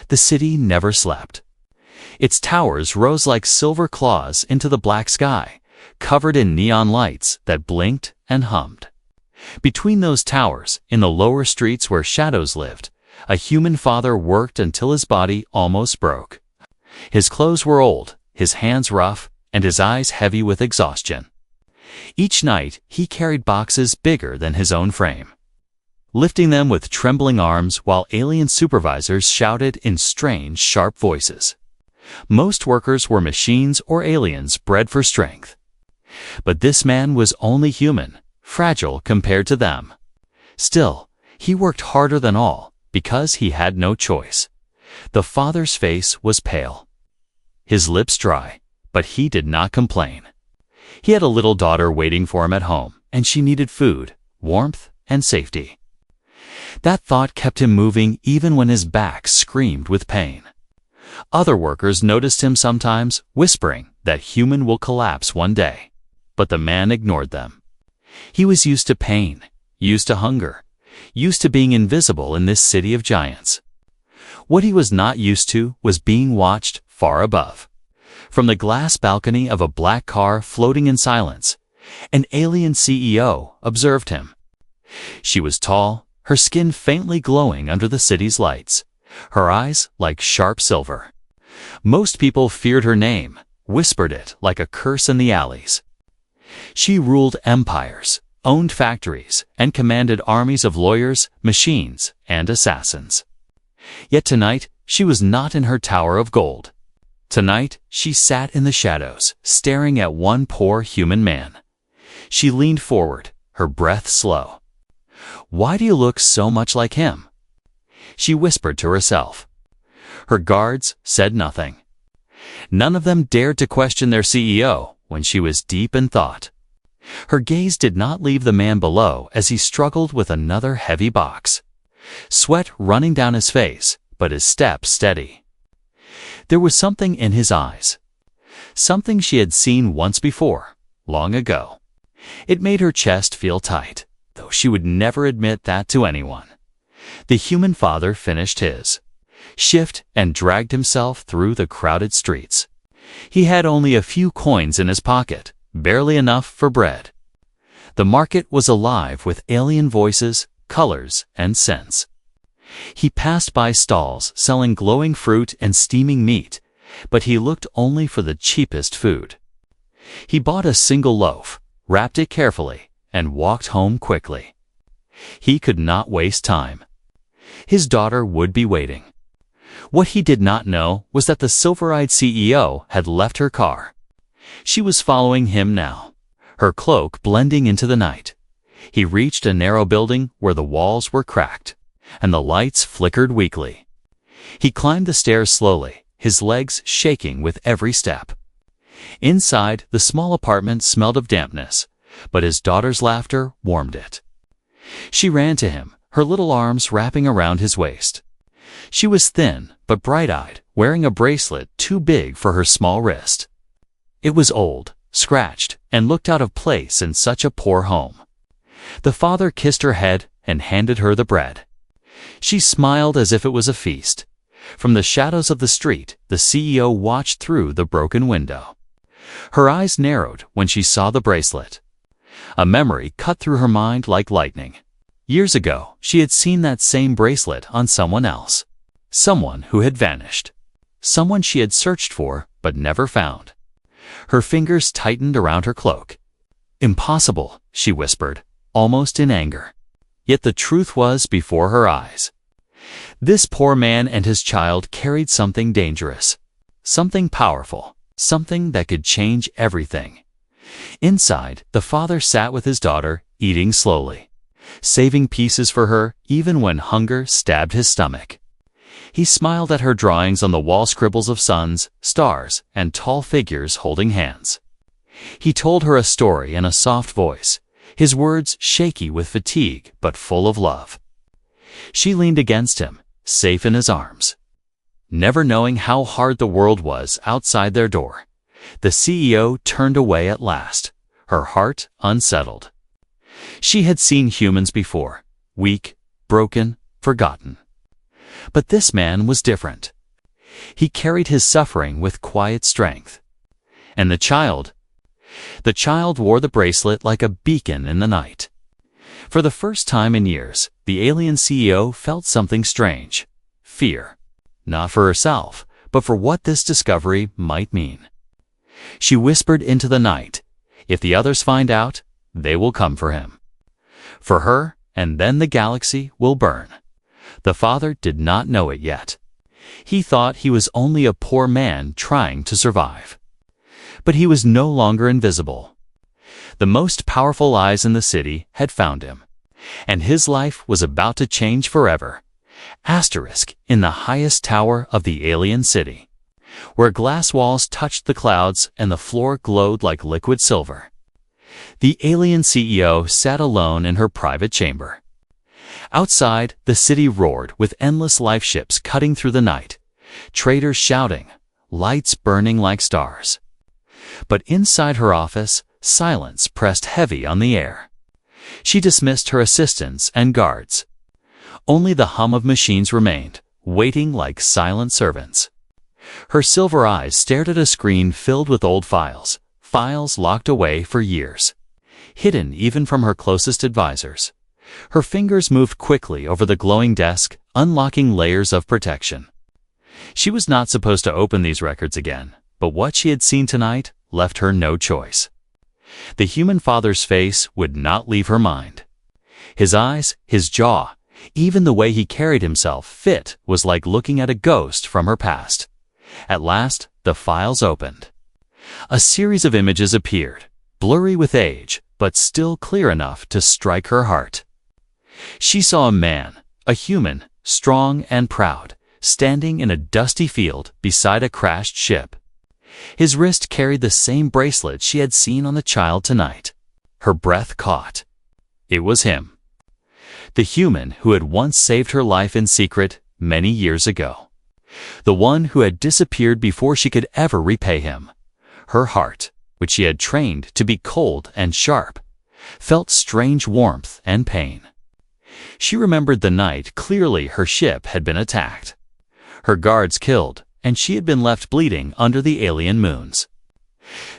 The city never slept. Its towers rose like silver claws into the black sky, covered in neon lights that blinked and hummed. Between those towers, in the lower streets where shadows lived, a human father worked until his body almost broke. His clothes were old, his hands rough, and his eyes heavy with exhaustion. Each night, he carried boxes bigger than his own frame, lifting them with trembling arms while alien supervisors shouted in strange, sharp voices. Most workers were machines or aliens bred for strength. But this man was only human, fragile compared to them. Still, he worked harder than all because he had no choice. The father's face was pale, his lips dry, but he did not complain. He had a little daughter waiting for him at home, and she needed food, warmth, and safety. That thought kept him moving even when his back screamed with pain. Other workers noticed him sometimes, whispering that human will collapse one day. But the man ignored them. He was used to pain, used to hunger, used to being invisible in this city of giants. What he was not used to was being watched far above. From the glass balcony of a black car floating in silence, an alien CEO observed him. She was tall, her skin faintly glowing under the city's lights, her eyes like sharp silver. Most people feared her name, whispered it like a curse in the alleys. She ruled empires, owned factories, and commanded armies of lawyers, machines, and assassins. Yet tonight, she was not in her tower of gold. Tonight, she sat in the shadows, staring at one poor human man. She leaned forward, her breath slow. "Why do you look so much like him?" she whispered to herself. Her guards said nothing. None of them dared to question their CEO when she was deep in thought. Her gaze did not leave the man below as he struggled with another heavy box. Sweat running down his face, but his step steady. There was something in his eyes. Something she had seen once before, long ago. It made her chest feel tight, though she would never admit that to anyone. The human father finished his shift and dragged himself through the crowded streets. He had only a few coins in his pocket, barely enough for bread. The market was alive with alien voices, colors, and scents. He passed by stalls selling glowing fruit and steaming meat, but he looked only for the cheapest food. He bought a single loaf, wrapped it carefully, and walked home quickly. He could not waste time. His daughter would be waiting. What he did not know was that the silver-eyed CEO had left her car. She was following him now, her cloak blending into the night. He reached a narrow building where the walls were cracked, and the lights flickered weakly. He climbed the stairs slowly, his legs shaking with every step. Inside, the small apartment smelled of dampness, but his daughter's laughter warmed it. She ran to him, her little arms wrapping around his waist. She was thin but bright-eyed, wearing a bracelet too big for her small wrist. It was old, scratched, and looked out of place in such a poor home. The father kissed her head and handed her the bread. She smiled as if it was a feast. From the shadows of the street, the CEO watched through the broken window. Her eyes narrowed when she saw the bracelet. A memory cut through her mind like lightning. Years ago, she had seen that same bracelet on someone else. Someone who had vanished. Someone she had searched for but never found. Her fingers tightened around her cloak. "Impossible," she whispered, almost in anger. Yet the truth was before her eyes. This poor man and his child carried something dangerous, something powerful, something that could change everything. Inside, the father sat with his daughter, eating slowly, saving pieces for her even when hunger stabbed his stomach. He smiled at her drawings on the wall, scribbles of suns, stars, and tall figures holding hands. He told her a story in a soft voice, his words shaky with fatigue but full of love. She leaned against him, safe in his arms. Never knowing how hard the world was outside their door, the CEO turned away at last, her heart unsettled. She had seen humans before, weak, broken, forgotten. But this man was different. He carried his suffering with quiet strength. And the child? The child wore the bracelet like a beacon in the night. For the first time in years, the alien CEO felt something strange. Fear. Not for herself, but for what this discovery might mean. She whispered into the night, "If the others find out, they will come for him. For her, and then the galaxy will burn." The father did not know it yet. He thought he was only a poor man trying to survive. But he was no longer invisible. The most powerful eyes in the city had found him, and his life was about to change forever. Asterisk in the highest tower of the alien city, where glass walls touched the clouds and the floor glowed like liquid silver. The alien CEO sat alone in her private chamber. Outside, the city roared with endless life ships cutting through the night, traders shouting, lights burning like stars. But inside her office, silence pressed heavy on the air. She dismissed her assistants and guards. Only the hum of machines remained, waiting like silent servants. Her silver eyes stared at a screen filled with old files, files locked away for years, hidden even from her closest advisors. Her fingers moved quickly over the glowing desk, unlocking layers of protection. She was not supposed to open these records again, but what she had seen tonight left her no choice. The human father's face would not leave her mind. His eyes, his jaw, even the way he carried himself fit was like looking at a ghost from her past. At last, the files opened. A series of images appeared, blurry with age, but still clear enough to strike her heart. She saw a man, a human, strong and proud, standing in a dusty field beside a crashed ship. His wrist carried the same bracelet she had seen on the child tonight. Her breath caught. It was him. The human who had once saved her life in secret many years ago. The one who had disappeared before she could ever repay him. Her heart, which she had trained to be cold and sharp, felt strange warmth and pain. She remembered the night clearly her ship had been attacked. Her guards killed, and she had been left bleeding under the alien moons.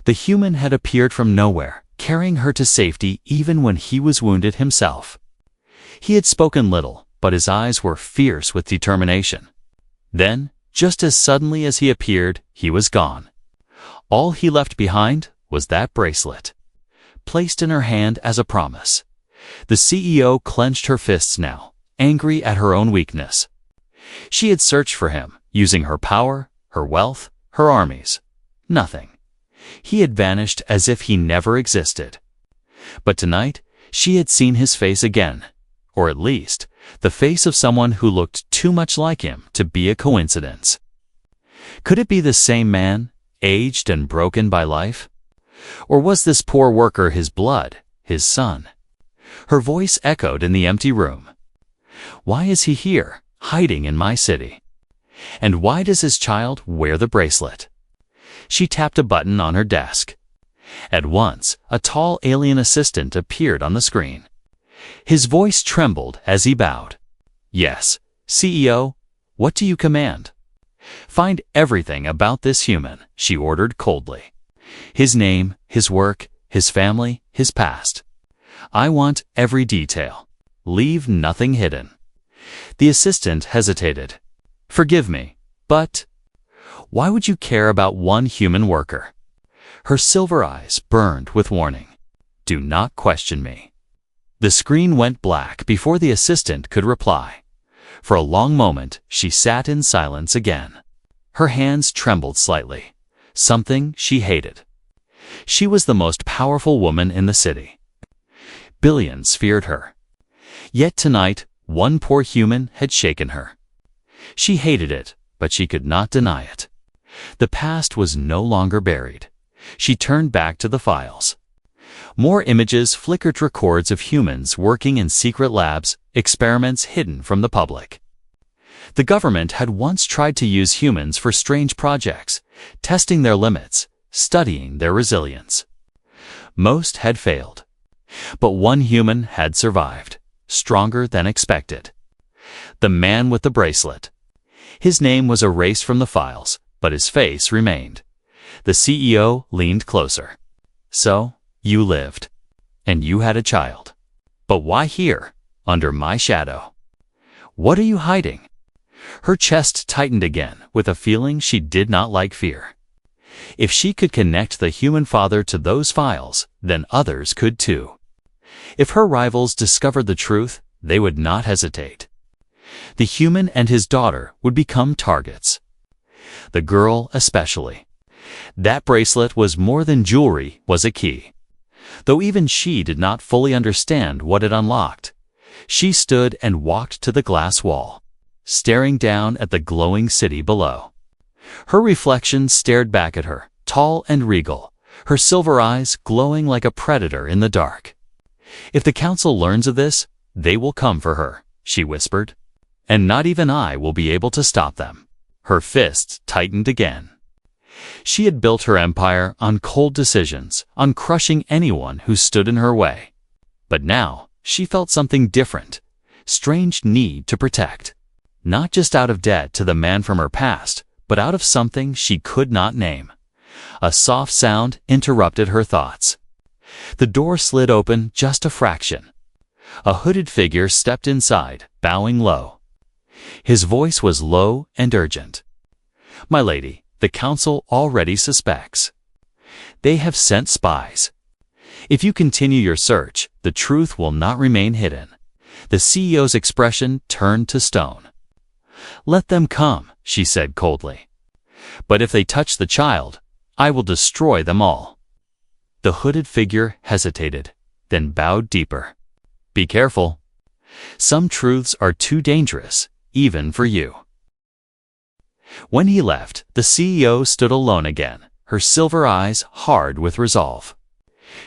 The human had appeared from nowhere, carrying her to safety even when he was wounded himself. He had spoken little, but his eyes were fierce with determination. Then, just as suddenly as he appeared, he was gone. All he left behind was that bracelet, placed in her hand as a promise. The CEO clenched her fists now, angry at her own weakness. She had searched for him, using her power, her wealth, her armies. Nothing. He had vanished as if he never existed. But tonight, she had seen his face again, or at least, the face of someone who looked too much like him to be a coincidence. Could it be the same man, aged and broken by life? Or was this poor worker his blood, his son? Her voice echoed in the empty room. Why is he here, hiding in my city? And why does his child wear the bracelet? She tapped a button on her desk. At once, a tall alien assistant appeared on the screen. His voice trembled as he bowed. "Yes, CEO, what do you command?" "Find everything about this human," she ordered coldly. "His name, his work, his family, his past. I want every detail. Leave nothing hidden." The assistant hesitated. "Forgive me, but why would you care about one human worker?" Her silver eyes burned with warning. "Do not question me." The screen went black before the assistant could reply. For a long moment, she sat in silence again. Her hands trembled slightly, something she hated. She was the most powerful woman in the city. Billions feared her. Yet tonight, one poor human had shaken her. She hated it, but she could not deny it. The past was no longer buried. She turned back to the files. More images flickered, records of humans working in secret labs, experiments hidden from the public. The government had once tried to use humans for strange projects, testing their limits, studying their resilience. Most had failed. But one human had survived, stronger than expected. The man with the bracelet. His name was erased from the files, but his face remained. The CEO leaned closer. So, you lived. And you had a child. But why here, under my shadow? What are you hiding? Her chest tightened again with a feeling she did not like fear. If she could connect the human father to those files, then others could too. If her rivals discovered the truth, they would not hesitate. The human and his daughter would become targets. The girl especially. That bracelet was more than jewelry, was a key. Though even she did not fully understand what it unlocked. She stood and walked to the glass wall, staring down at the glowing city below. Her reflection stared back at her, tall and regal, her silver eyes glowing like a predator in the dark. If the council learns of this, they will come for her, she whispered. And not even I will be able to stop them. Her fists tightened again. She had built her empire on cold decisions, on crushing anyone who stood in her way. But now, she felt something different, strange need to protect. Not just out of debt to the man from her past, but out of something she could not name. A soft sound interrupted her thoughts. The door slid open just a fraction. A hooded figure stepped inside, bowing low. His voice was low and urgent. "My lady, the council already suspects. They have sent spies. If you continue your search, the truth will not remain hidden." The CEO's expression turned to stone. "Let them come," she said coldly. "But if they touch the child, I will destroy them all." The hooded figure hesitated, then bowed deeper. "Be careful. Some truths are too dangerous, even for you." When he left, the CEO stood alone again, her silver eyes hard with resolve.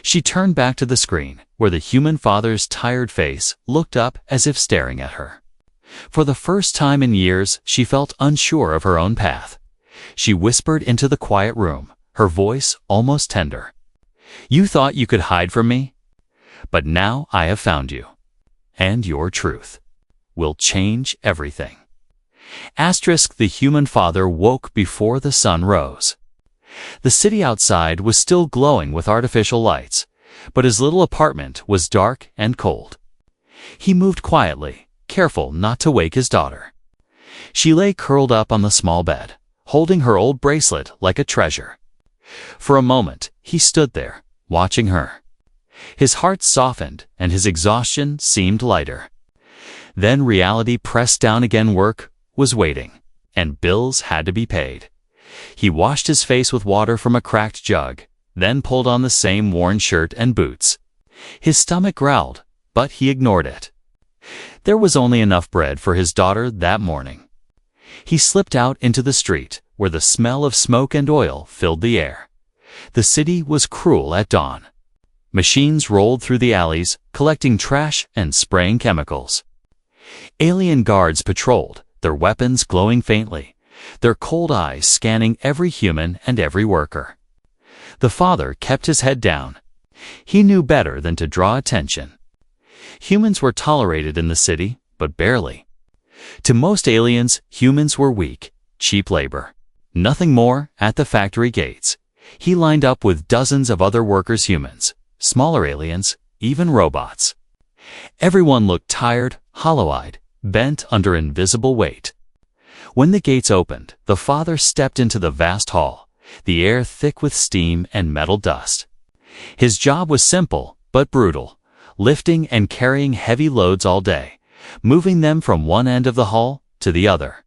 She turned back to the screen, where the human father's tired face looked up as if staring at her. For the first time in years, she felt unsure of her own path. She whispered into the quiet room, her voice almost tender. "You thought you could hide from me? But now I have found you. And your truth will change everything." The human father woke before the sun rose. The city outside was still glowing with artificial lights, but his little apartment was dark and cold. He moved quietly, careful not to wake his daughter. She lay curled up on the small bed, holding her old bracelet like a treasure. For a moment, he stood there, watching her. His heart softened and his exhaustion seemed lighter. Then reality pressed down again. Work was waiting, and bills had to be paid. He washed his face with water from a cracked jug, then pulled on the same worn shirt and boots. His stomach growled, but he ignored it. There was only enough bread for his daughter that morning. He slipped out into the street, where the smell of smoke and oil filled the air. The city was cruel at dawn. Machines rolled through the alleys, collecting trash and spraying chemicals. Alien guards patrolled, their weapons glowing faintly, their cold eyes scanning every human and every worker. The father kept his head down. He knew better than to draw attention. Humans were tolerated in the city, but barely. To most aliens, humans were weak, cheap labor. Nothing more. At the factory gates, he lined up with dozens of other workers, humans, smaller aliens, even robots. Everyone looked tired, hollow-eyed, bent under invisible weight. When the gates opened, the father stepped into the vast hall, the air thick with steam and metal dust. His job was simple, but brutal, lifting and carrying heavy loads all day, moving them from one end of the hall to the other.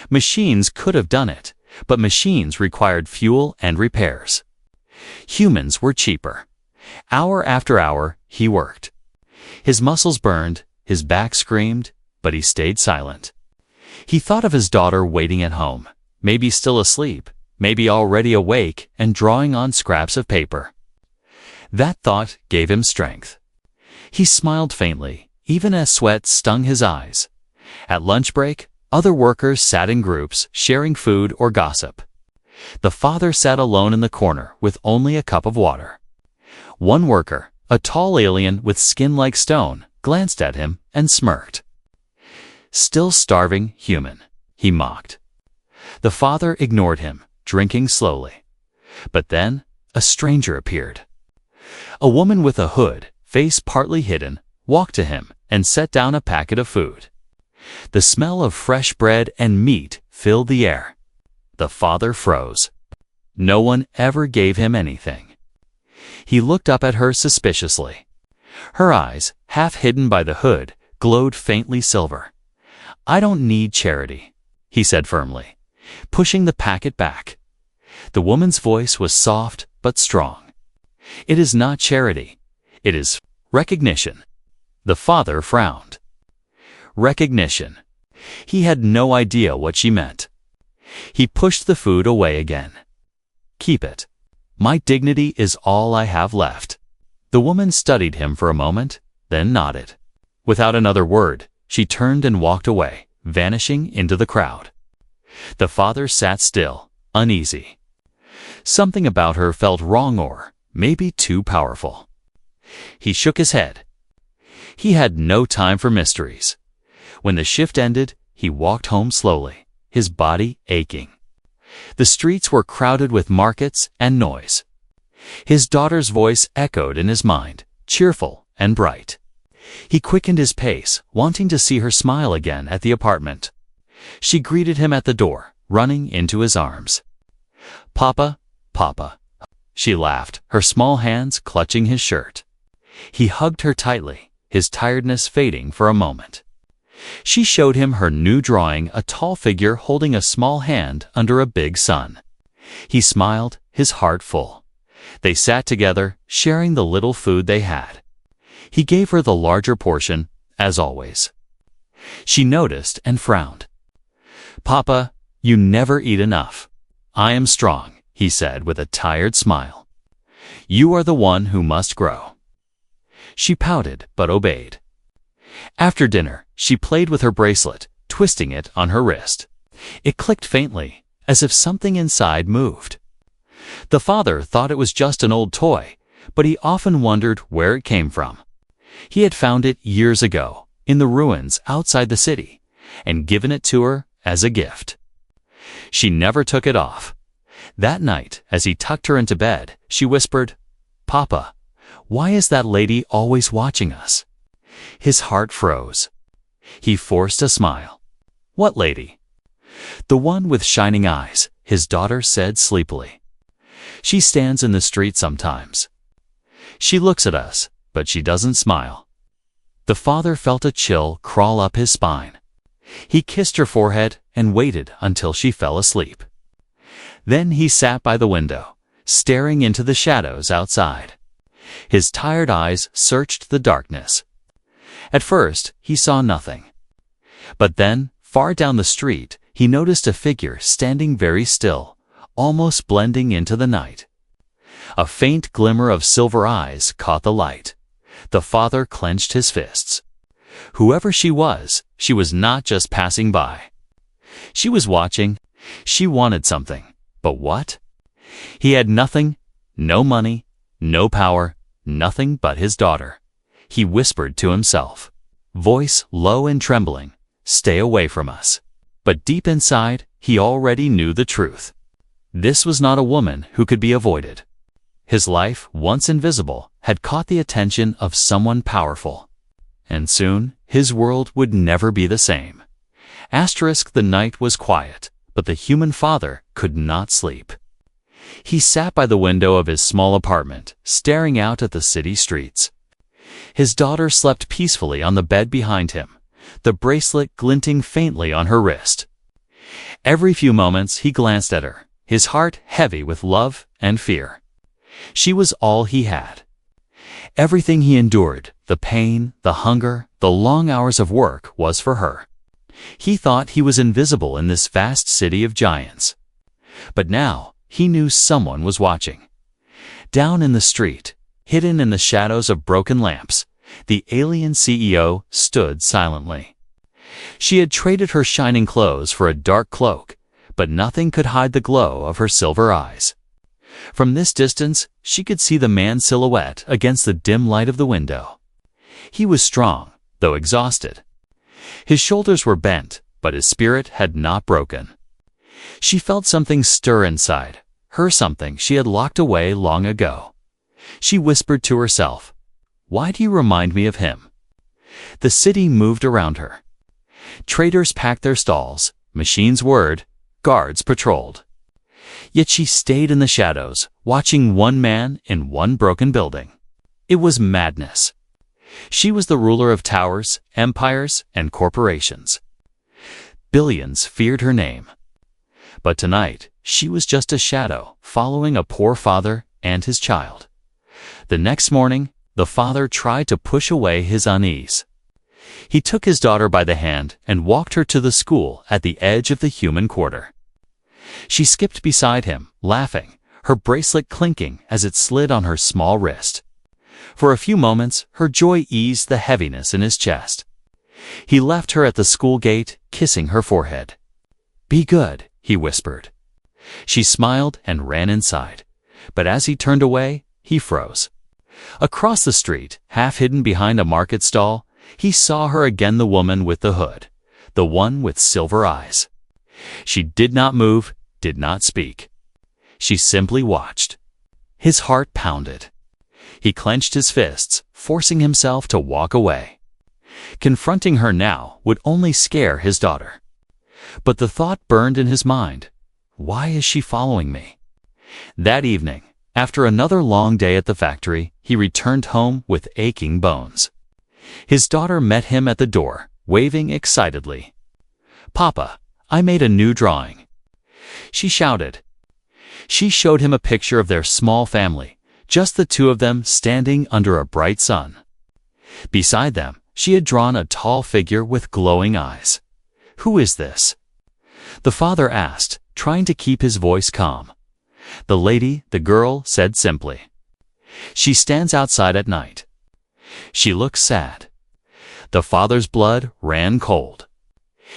Machines could have done it, but machines required fuel and repairs. Humans were cheaper. Hour after hour, he worked. His muscles burned, his back screamed, but he stayed silent. He thought of his daughter waiting at home, maybe still asleep, maybe already awake and drawing on scraps of paper. That thought gave him strength. He smiled faintly, even as sweat stung his eyes. At lunch break, other workers sat in groups, sharing food or gossip. The father sat alone in the corner with only a cup of water. One worker, a tall alien with skin like stone, glanced at him and smirked. "Still starving, human. he mocked. The father ignored him, drinking slowly. But then, a stranger appeared. A woman with a hood, face partly hidden, walked to him and set down a packet of food. The smell of fresh bread and meat filled the air. The father froze. No one ever gave him anything. He looked up at her suspiciously. Her eyes, half hidden by the hood, glowed faintly silver. "I don't need charity," he said firmly, pushing the packet back. The woman's voice was soft but strong. "It is not charity. It is recognition." The father frowned. Recognition. He had no idea what she meant. He pushed the food away again. "Keep it. My dignity is all I have left." The woman studied him for a moment, then nodded. Without another word, she turned and walked away, vanishing into the crowd. The father sat still, uneasy. Something about her felt wrong or, maybe too powerful. He shook his head. He had no time for mysteries. When the shift ended, he walked home slowly, his body aching. The streets were crowded with markets and noise. His daughter's voice echoed in his mind, cheerful and bright. He quickened his pace, wanting to see her smile again at the apartment. She greeted him at the door, running into his arms. "Papa, Papa." She laughed, her small hands clutching his shirt. He hugged her tightly, his tiredness fading for a moment. She showed him her new drawing, a tall figure holding a small hand under a big sun. He smiled, his heart full. They sat together, sharing the little food they had. He gave her the larger portion, as always. She noticed and frowned. "Papa, you never eat enough." "I am strong," he said with a tired smile. "You are the one who must grow." She pouted but obeyed. After dinner, she played with her bracelet, twisting it on her wrist. It clicked faintly, as if something inside moved. The father thought it was just an old toy, but he often wondered where it came from. He had found it years ago, in the ruins outside the city, and given it to her as a gift. She never took it off. That night, as he tucked her into bed, she whispered, "Papa, why is that lady always watching us?" His heart froze. He forced a smile. "What lady?" "The one with shining eyes," his daughter said sleepily. "She stands in the street sometimes. She looks at us, but she doesn't smile." The father felt a chill crawl up his spine. He kissed her forehead and waited until she fell asleep. Then he sat by the window, staring into the shadows outside. His tired eyes searched the darkness. At first, he saw nothing. But then, far down the street, he noticed a figure standing very still, almost blending into the night. A faint glimmer of silver eyes caught the light. The father clenched his fists. Whoever she was not just passing by. She was watching. She wanted something. But what? He had nothing, no money, no power, nothing but his daughter. He whispered to himself, voice low and trembling, "Stay away from us." But deep inside, he already knew the truth. This was not a woman who could be avoided. His life, once invisible, had caught the attention of someone powerful. And soon, his world would never be the same. The night was quiet, but the human father could not sleep. He sat by the window of his small apartment, staring out at the city streets. His daughter slept peacefully on the bed behind him, the bracelet glinting faintly on her wrist. Every few moments he glanced at her, his heart heavy with love and fear. She was all he had. Everything he endured, the pain, the hunger, the long hours of work, was for her. He thought he was invisible in this vast city of giants. But now, he knew someone was watching. Down in the street, hidden in the shadows of broken lamps, the alien CEO stood silently. She had traded her shining clothes for a dark cloak, but nothing could hide the glow of her silver eyes. From this distance, she could see the man's silhouette against the dim light of the window. He was strong, though exhausted. His shoulders were bent, but his spirit had not broken. She felt something stir inside, her something she had locked away long ago. She whispered to herself, "Why do you remind me of him?" The city moved around her. Traders packed their stalls, machines whirred, guards patrolled. Yet she stayed in the shadows, watching one man in one broken building. It was madness. She was the ruler of towers, empires, and corporations. Billions feared her name. But tonight, she was just a shadow, following a poor father and his child. The next morning, the father tried to push away his unease. He took his daughter by the hand and walked her to the school at the edge of the human quarter. She skipped beside him, laughing, her bracelet clinking as it slid on her small wrist. For a few moments, her joy eased the heaviness in his chest. He left her at the school gate, kissing her forehead. "Be good," he whispered. She smiled and ran inside, but as he turned away, he froze. Across the street, half hidden behind a market stall, he saw her again, the woman with the hood, the one with silver eyes. She did not move, did not speak. She simply watched. His heart pounded. He clenched his fists, forcing himself to walk away. Confronting her now would only scare his daughter. But the thought burned in his mind. Why is she following me? That evening, after another long day at the factory, he returned home with aching bones. His daughter met him at the door, waving excitedly. "Papa, I made a new drawing," she shouted. She showed him a picture of their small family, just the two of them standing under a bright sun. Beside them, she had drawn a tall figure with glowing eyes. "Who is this?" The father asked, trying to keep his voice calm. The lady, the girl, said simply, "She stands outside at night." She looked sad. The father's blood ran cold.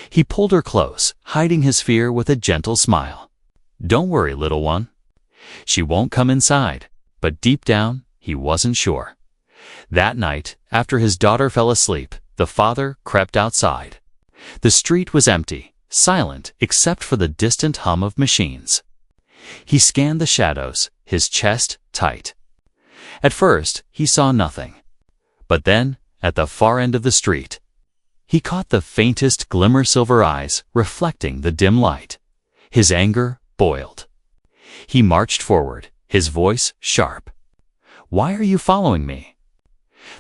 He pulled her close, hiding his fear with a gentle smile. "Don't worry, little one. She won't come inside." But deep down, he wasn't sure. That night, after his daughter fell asleep, the father crept outside. The street was empty, silent except for the distant hum of machines. He scanned the shadows, his chest tight. At first, he saw nothing. But then, at the far end of the street, he caught the faintest glimmer, silver eyes reflecting the dim light. His anger boiled. He marched forward, his voice sharp. "Why are you following me?"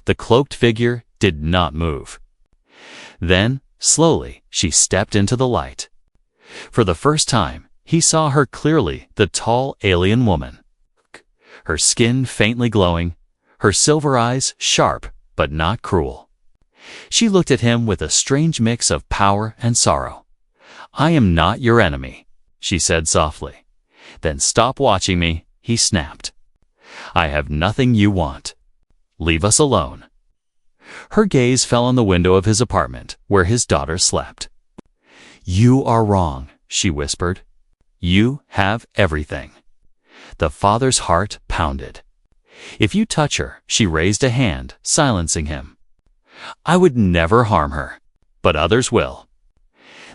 The cloaked figure did not move. Then, slowly, she stepped into the light. For the first time, he saw her clearly, the tall alien woman. Her skin faintly glowing, her silver eyes sharp but not cruel. She looked at him with a strange mix of power and sorrow. "I am not your enemy," she said softly. "Then stop watching me," he snapped. "I have nothing you want. Leave us alone." Her gaze fell on the window of his apartment, where his daughter slept. "You are wrong," she whispered. "You have everything." The father's heart pounded. "If you touch her," she raised a hand, silencing him. "I would never harm her, but others will.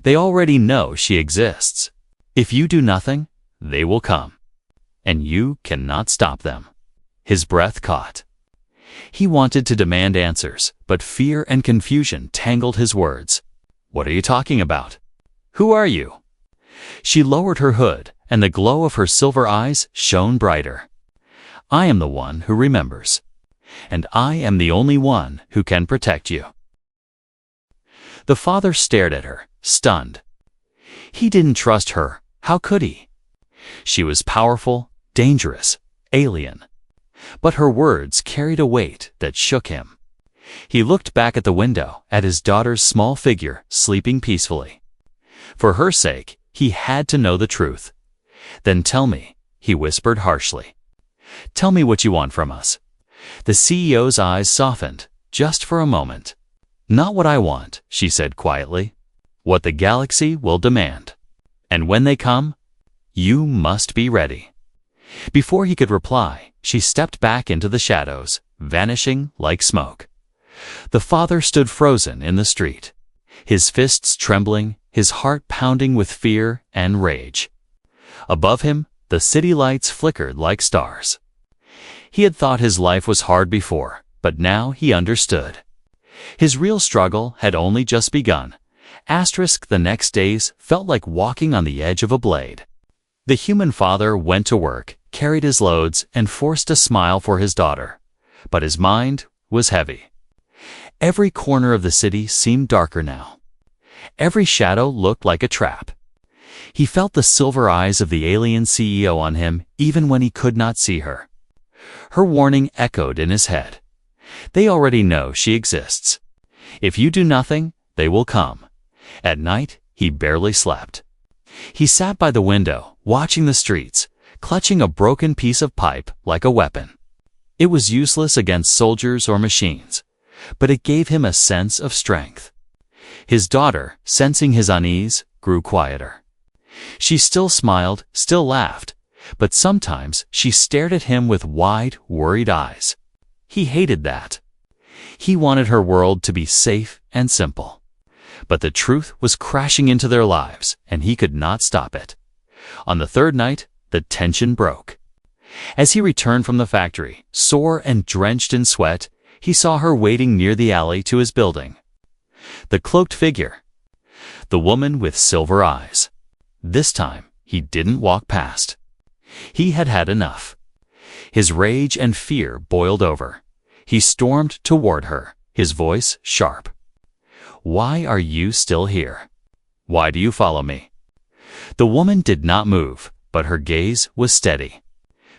They already know she exists. If you do nothing, they will come. And you cannot stop them." His breath caught. He wanted to demand answers, but fear and confusion tangled his words. "What are you talking about? Who are you?" She lowered her hood, and the glow of her silver eyes shone brighter. "I am the one who remembers. And I am the only one who can protect you." The father stared at her, stunned. He didn't trust her. How could he? She was powerful, dangerous, alien. But her words carried a weight that shook him. He looked back at the window, at his daughter's small figure sleeping peacefully. For her sake, he had to know the truth. "Then tell me," he whispered harshly. "Tell me what you want from us." The CEO's eyes softened, just for a moment. "Not what I want," she said quietly. "What the galaxy will demand. And when they come, you must be ready." Before he could reply, she stepped back into the shadows, vanishing like smoke. The father stood frozen in the street, his fists trembling, his heart pounding with fear and rage. Above him, the city lights flickered like stars. He had thought his life was hard before, but now he understood. His real struggle had only just begun. The next days felt like walking on the edge of a blade. The human father went to work, carried his loads, and forced a smile for his daughter. But his mind was heavy. Every corner of the city seemed darker now. Every shadow looked like a trap. He felt the silver eyes of the alien CEO on him even when he could not see her. Her warning echoed in his head. They already know she exists. If you do nothing, they will come. At night, he barely slept. He sat by the window, watching the streets, clutching a broken piece of pipe like a weapon. It was useless against soldiers or machines, but it gave him a sense of strength. His daughter, sensing his unease, grew quieter. She still smiled, still laughed, but sometimes she stared at him with wide, worried eyes. He hated that. He wanted her world to be safe and simple. But the truth was crashing into their lives, and he could not stop it. On the third night, the tension broke. As he returned from the factory, sore and drenched in sweat, he saw her waiting near the alley to his building. The cloaked figure. The woman with silver eyes. This time, he didn't walk past. He had had enough. His rage and fear boiled over. He stormed toward her, his voice sharp. "Why are you still here? Why do you follow me?" The woman did not move, but her gaze was steady.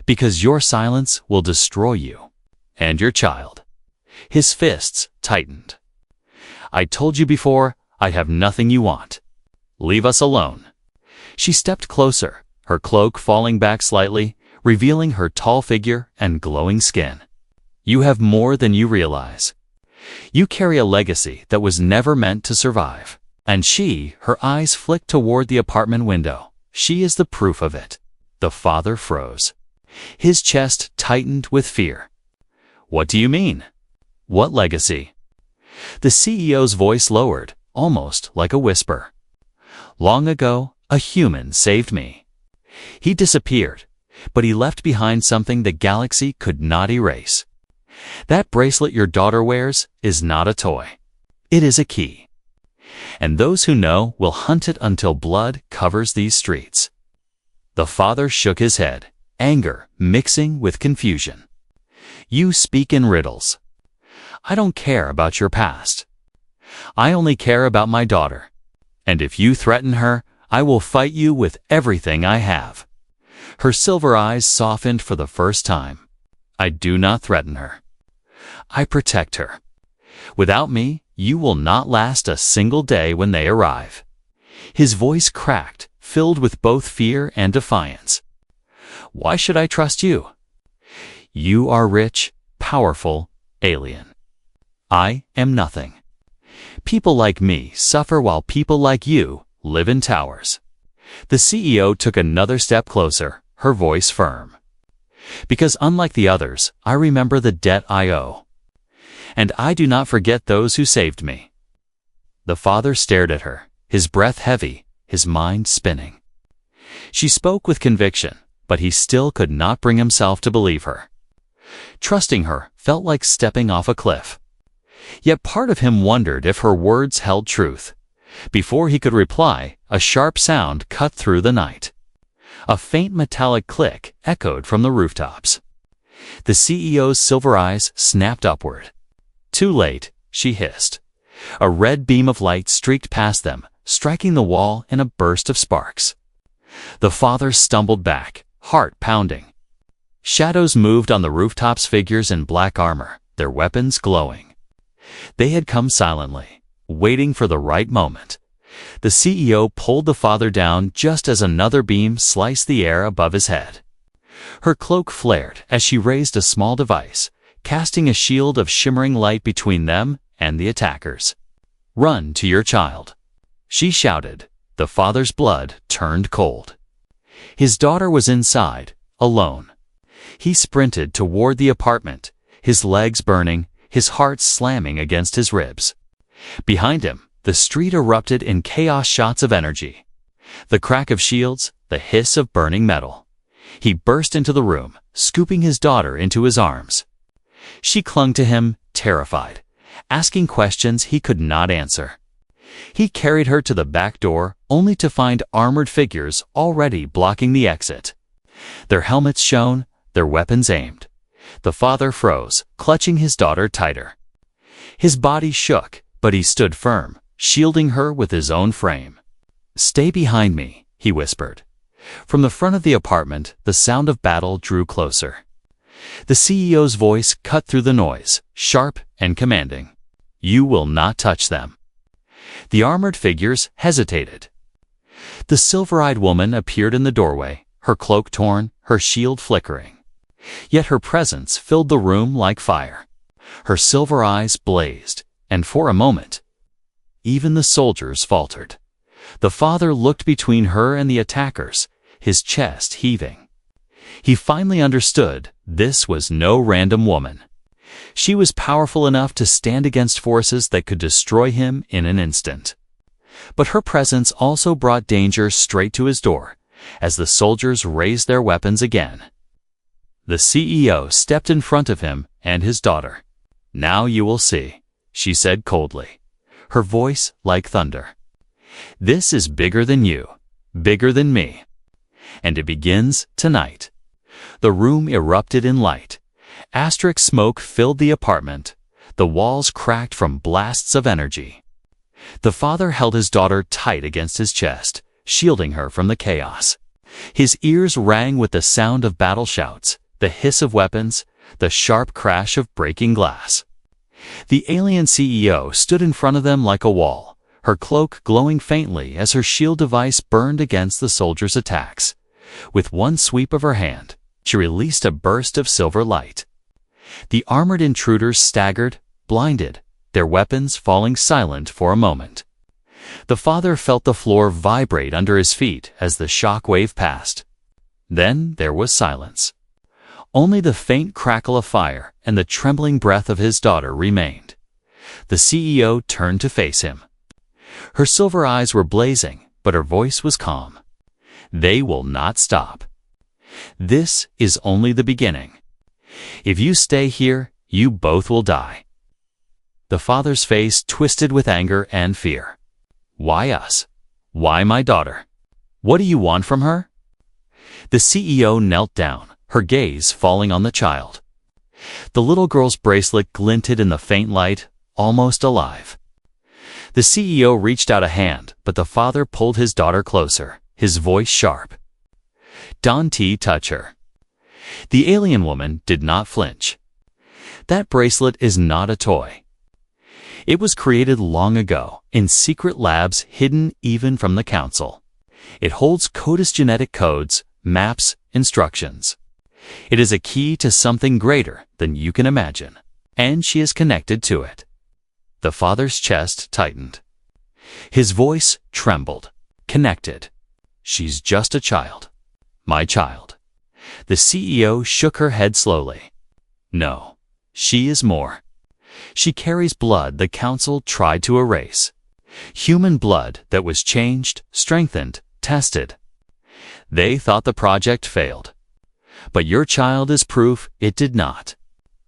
"Because your silence will destroy you. And your child." His fists tightened. "I told you before, I have nothing you want. Leave us alone." She stepped closer, her cloak falling back slightly, revealing her tall figure and glowing skin. "You have more than you realize. You carry a legacy that was never meant to survive." And she, her eyes flicked toward the apartment window. "She is the proof of it." The father froze. His chest tightened with fear. "What do you mean? What legacy?" The CEO's voice lowered, almost like a whisper. "Long ago, a human saved me. He disappeared, but he left behind something the galaxy could not erase. That bracelet your daughter wears is not a toy. It is a key. And those who know will hunt it until blood covers these streets." The father shook his head, anger mixing with confusion. "You speak in riddles. I don't care about your past. I only care about my daughter. And if you threaten her, I will fight you with everything I have." Her silver eyes softened for the first time. "I do not threaten her. I protect her. Without me, you will not last a single day when they arrive." His voice cracked, filled with both fear and defiance. "Why should I trust you? You are rich, powerful, alien. I am nothing. People like me suffer while people like you live in towers." The CEO took another step closer, her voice firm. "Because unlike the others, I remember the debt I owe. And I do not forget those who saved me." The father stared at her, his breath heavy, his mind spinning. She spoke with conviction, but he still could not bring himself to believe her. Trusting her felt like stepping off a cliff. Yet part of him wondered if her words held truth. Before he could reply, a sharp sound cut through the night. A faint metallic click echoed from the rooftops. The CEO's silver eyes snapped upward. "Too late," she hissed. A red beam of light streaked past them, striking the wall in a burst of sparks. The father stumbled back, heart pounding. Shadows moved on the rooftops, figures in black armor, their weapons glowing. They had come silently, waiting for the right moment. The CEO pulled the father down just as another beam sliced the air above his head. Her cloak flared as she raised a small device, casting a shield of shimmering light between them and the attackers. "Run to your child," she shouted. The father's blood turned cold. His daughter was inside, alone. He sprinted toward the apartment, his legs burning, his heart slamming against his ribs. Behind him, The street erupted in chaos shots of energy. The crack of shields, the hiss of burning metal. He burst into the room, scooping his daughter into his arms. She clung to him, terrified, asking questions he could not answer. He carried her to the back door, only to find armored figures already blocking the exit. Their helmets shone, their weapons aimed. The father froze, clutching his daughter tighter. His body shook, but he stood firm, shielding her with his own frame. "Stay behind me," he whispered. From the front of the apartment, the sound of battle drew closer. The CEO's voice cut through the noise, sharp and commanding. "You will not touch them." The armored figures hesitated. The silver-eyed woman appeared in the doorway, her cloak torn, her shield flickering. Yet her presence filled the room like fire. Her silver eyes blazed, and for a moment, even the soldiers faltered. The father looked between her and the attackers, his chest heaving. He finally understood this was no random woman. She was powerful enough to stand against forces that could destroy him in an instant. But her presence also brought danger straight to his door, as the soldiers raised their weapons again. The CEO stepped in front of him and his daughter. "Now you will see," she said coldly, her voice like thunder. "This is bigger than you, bigger than me. And it begins tonight." The room erupted in light. Asterisk smoke filled the apartment. The walls cracked from blasts of energy. The father held his daughter tight against his chest, shielding her from the chaos. His ears rang with the sound of battle shouts, the hiss of weapons, the sharp crash of breaking glass. The alien CEO stood in front of them like a wall, her cloak glowing faintly as her shield device burned against the soldiers' attacks. With one sweep of her hand, she released a burst of silver light. The armored intruders staggered, blinded, their weapons falling silent for a moment. The father felt the floor vibrate under his feet as the shock wave passed. Then there was silence. Only the faint crackle of fire and the trembling breath of his daughter remained. The CEO turned to face him. Her silver eyes were blazing, but her voice was calm. "They will not stop. This is only the beginning. If you stay here, you both will die." The father's face twisted with anger and fear. "Why us? Why my daughter? What do you want from her?" The CEO knelt down, her gaze falling on the child. The little girl's bracelet glinted in the faint light, almost alive. The CEO reached out a hand, but the father pulled his daughter closer, his voice sharp. "Don't touch her." The alien woman did not flinch. "That bracelet is not a toy. It was created long ago, in secret labs hidden even from the Council. It holds coded genetic codes, maps, instructions. It is a key to something greater than you can imagine, and she is connected to it." The father's chest tightened. His voice trembled. "Connected. She's just a child. My child." The CEO shook her head slowly. "No, she is more. She carries blood the Council tried to erase. Human blood that was changed, strengthened, tested. They thought the project failed. But your child is proof it did not.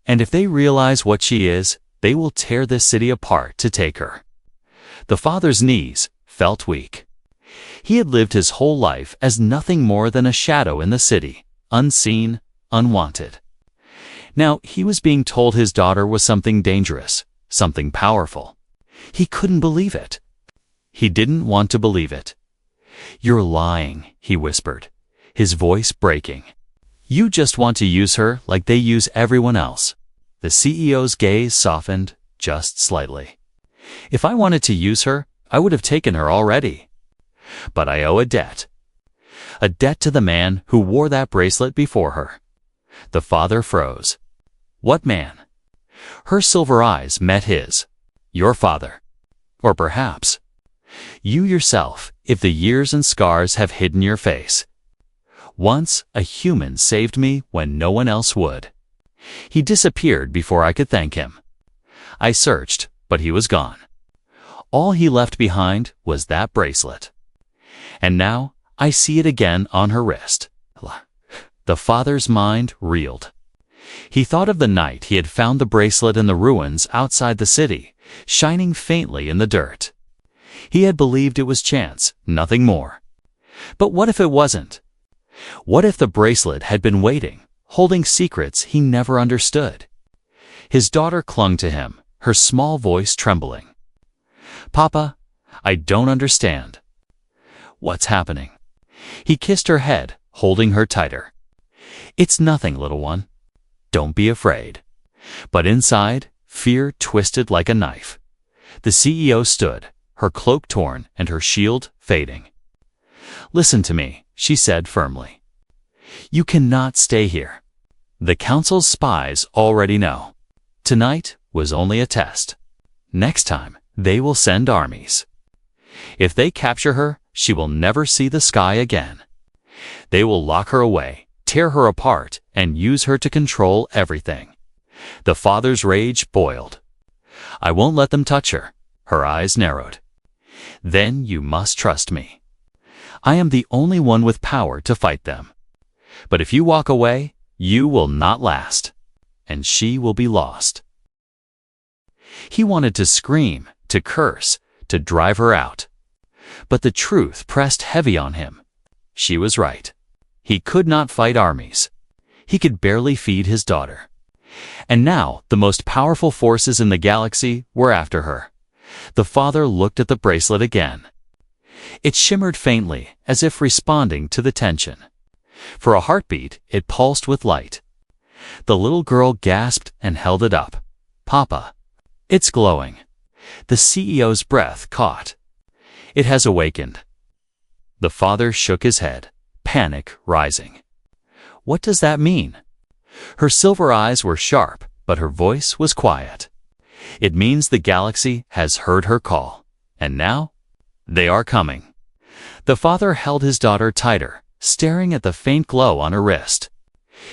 And if they realize what she is, they will tear this city apart to take her." The father's knees felt weak. He had lived his whole life as nothing more than a shadow in the city, unseen, unwanted. Now he was being told his daughter was something dangerous, something powerful. He couldn't believe it. He didn't want to believe it. "You're lying," he whispered, his voice breaking. "You just want to use her like they use everyone else." The CEO's gaze softened just slightly. "If I wanted to use her, I would have taken her already. But I owe a debt. A debt to the man who wore that bracelet before her." The father froze. "What man?" Her silver eyes met his. "Your father. Or perhaps you yourself, if the years and scars have hidden your face. Once, a human saved me when no one else would. He disappeared before I could thank him. I searched, but he was gone. All he left behind was that bracelet. And now I see it again on her wrist. The father's mind reeled. He thought of the night he had found the bracelet in the ruins outside the city, shining faintly in the dirt. He had believed it was chance, nothing more. But what if it wasn't? What if the bracelet had been waiting, holding secrets he never understood? His daughter clung to him, her small voice trembling. "Papa, I don't understand." "What's happening?" He kissed her head, holding her tighter. "It's nothing, little one. Don't be afraid." But inside, fear twisted like a knife. The CEO stood, her cloak torn and her shield fading. "Listen to me," she said firmly. "You cannot stay here. The council's spies already know. Tonight was only a test. Next time, they will send armies. If they capture her, she will never see the sky again. They will lock her away, tear her apart, and use her to control everything." The father's rage boiled. "I won't let them touch her." Her eyes narrowed. "Then you must trust me. I am the only one with power to fight them. But if you walk away, you will not last, and she will be lost." He wanted to scream, to curse, to drive her out. But the truth pressed heavy on him. She was right. He could not fight armies. He could barely feed his daughter. And now the most powerful forces in the galaxy were after her. The father looked at the bracelet again. It shimmered faintly, as if responding to the tension. For a heartbeat, it pulsed with light. The little girl gasped and held it up. "Papa, it's glowing." The CEO's breath caught. "It has awakened." The father shook his head, panic rising. "What does that mean?" Her silver eyes were sharp, but her voice was quiet. "It means the galaxy has heard her call, and now they are coming." The father held his daughter tighter, staring at the faint glow on her wrist.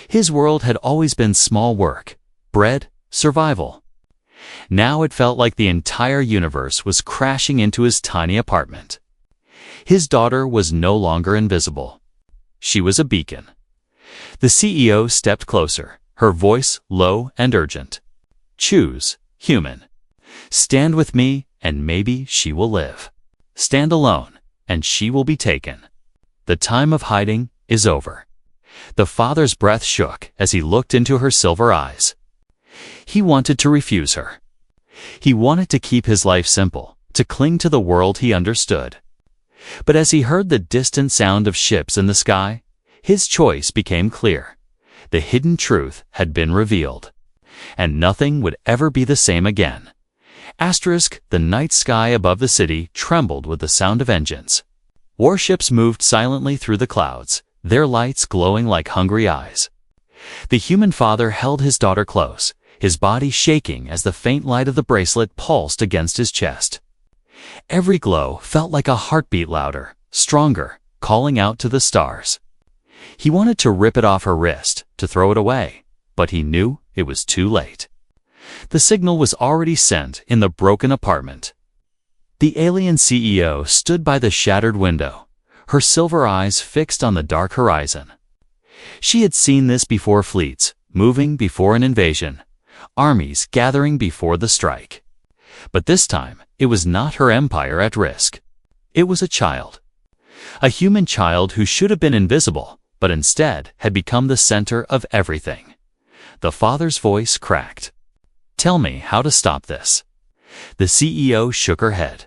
His world had always been small work, bread, survival. Now it felt like the entire universe was crashing into his tiny apartment. His daughter was no longer invisible. She was a beacon. The CEO stepped closer, her voice low and urgent. "Choose, human. Stand with me, and maybe she will live. Stand alone, and she will be taken. The time of hiding is over." The father's breath shook as he looked into her silver eyes. He wanted to refuse her. He wanted to keep his life simple, to cling to the world he understood. But as he heard the distant sound of ships in the sky, his choice became clear. The hidden truth had been revealed, and nothing would ever be the same again. The night sky above the city trembled with the sound of engines. Warships moved silently through the clouds, their lights glowing like hungry eyes. The human father held his daughter close, his body shaking as the faint light of the bracelet pulsed against his chest. Every glow felt like a heartbeat louder, stronger, calling out to the stars. He wanted to rip it off her wrist, to throw it away, but he knew it was too late. The signal was already sent in the broken apartment. The alien CEO stood by the shattered window, her silver eyes fixed on the dark horizon. She had seen this before: fleets moving before an invasion, armies gathering before the strike. But this time, it was not her empire at risk. It was a child. A human child who should have been invisible, but instead had become the center of everything. The father's voice cracked. "Tell me how to stop this." The CEO shook her head.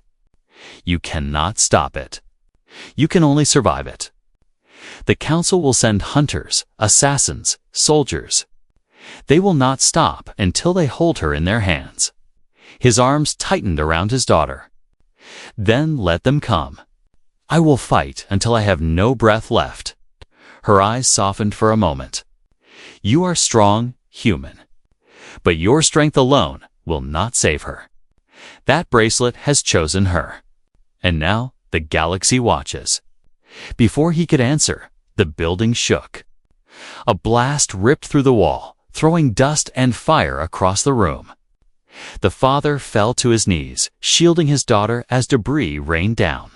"You cannot stop it. You can only survive it. The council will send hunters, assassins, soldiers. They will not stop until they hold her in their hands." His arms tightened around his daughter. "Then let them come. I will fight until I have no breath left." Her eyes softened for a moment. "You are strong, human. But your strength alone will not save her. That bracelet has chosen her. And now the galaxy watches." Before he could answer, the building shook. A blast ripped through the wall, throwing dust and fire across the room. The father fell to his knees, shielding his daughter as debris rained down.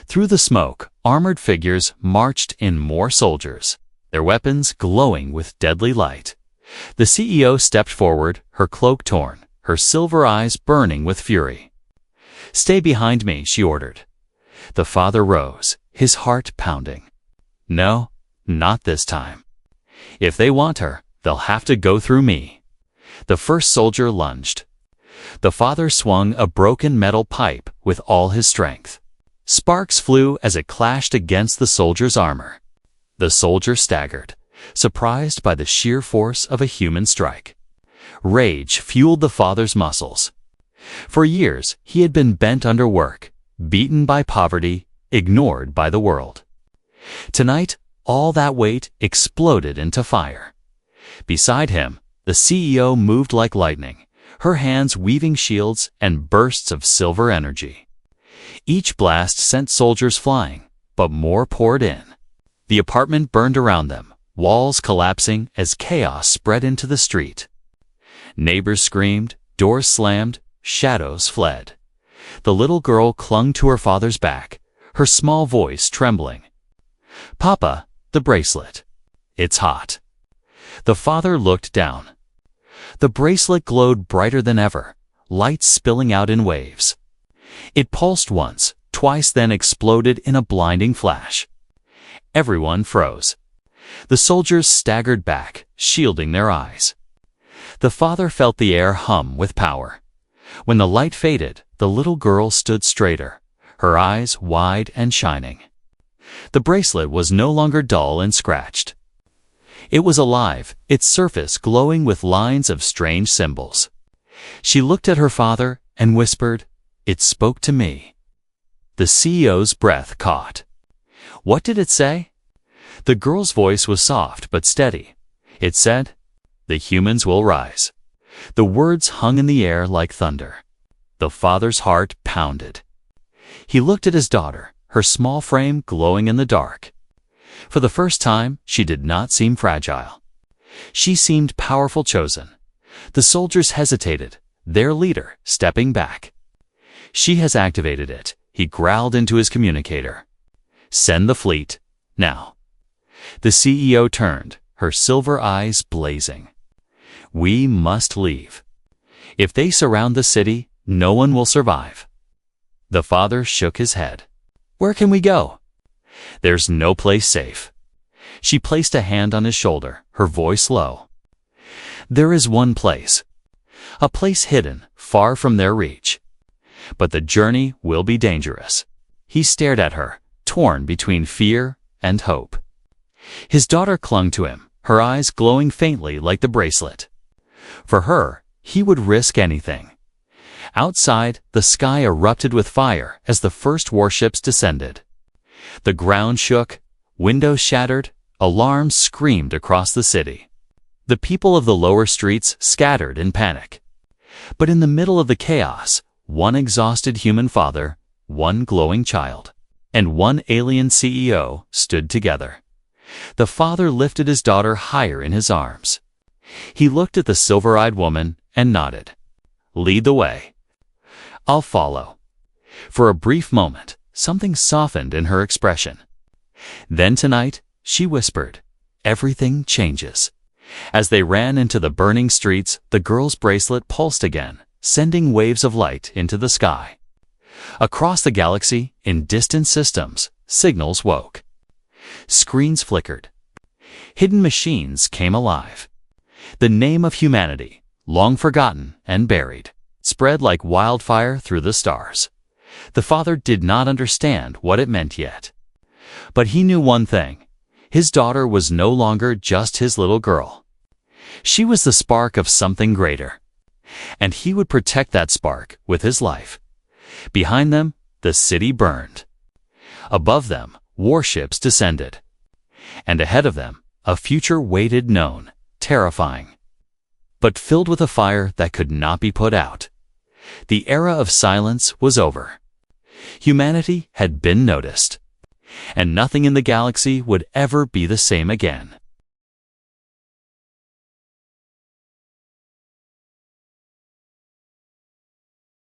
Through the smoke, armored figures marched in more soldiers, their weapons glowing with deadly light. The CEO stepped forward, her cloak torn, her silver eyes burning with fury. "Stay behind me," she ordered. The father rose, his heart pounding. "No, not this time. If they want her, they'll have to go through me." The first soldier lunged. The father swung a broken metal pipe with all his strength. Sparks flew as it clashed against the soldier's armor. The soldier staggered, surprised by the sheer force of a human strike. Rage fueled the father's muscles. For years, he had been bent under work, beaten by poverty, ignored by the world. Tonight, all that weight exploded into fire. Beside him, the CEO moved like lightning, her hands weaving shields and bursts of silver energy. Each blast sent soldiers flying, but more poured in. The apartment burned around them, walls collapsing as chaos spread into the street. Neighbors screamed, doors slammed, shadows fled. The little girl clung to her father's back, her small voice trembling. "Papa, the bracelet. It's hot." The father looked down. The bracelet glowed brighter than ever, light spilling out in waves. It pulsed once, twice, then exploded in a blinding flash. Everyone froze. The soldiers staggered back, shielding their eyes. The father felt the air hum with power. When the light faded, the little girl stood straighter, her eyes wide and shining. The bracelet was no longer dull and scratched. It was alive, its surface glowing with lines of strange symbols. She looked at her father and whispered, "It spoke to me." The CEO's breath caught. What did it say? The girl's voice was soft but steady. It said, "The humans will rise." The words hung in the air like thunder. The father's heart pounded. He looked at his daughter, her small frame glowing in the dark. For the first time, she did not seem fragile. She seemed powerful, chosen. The soldiers hesitated, their leader stepping back. "She has activated it," he growled into his communicator. "Send the fleet, now." The CEO turned, her silver eyes blazing. "We must leave. If they surround the city, no one will survive." The father shook his head. "Where can we go?" "There's no place safe." She placed a hand on his shoulder, her voice low. "There is one place. A place hidden, far from their reach. But the journey will be dangerous." He stared at her, torn between fear and hope. His daughter clung to him, her eyes glowing faintly like the bracelet. For her, he would risk anything. Outside, the sky erupted with fire as the first warships descended. The ground shook, windows shattered, alarms screamed across the city. The people of the lower streets scattered in panic. But in the middle of the chaos, one exhausted human father, one glowing child, and one alien CEO stood together. The father lifted his daughter higher in his arms. He looked at the silver-eyed woman and nodded. "Lead the way. I'll follow." For a brief moment, something softened in her expression. Then tonight, she whispered, "Everything changes." As they ran into the burning streets, the girl's bracelet pulsed again, sending waves of light into the sky. Across the galaxy, in distant systems, signals woke. Screens flickered. Hidden machines came alive. The name of humanity, long forgotten and buried, spread like wildfire through the stars. The father did not understand what it meant yet. But he knew one thing. His daughter was no longer just his little girl. She was the spark of something greater. And he would protect that spark with his life. Behind them, the city burned. Above them, warships descended. And ahead of them, a future waited known, terrifying, but filled with a fire that could not be put out. The era of silence was over. Humanity had been noticed. And nothing in the galaxy would ever be the same again.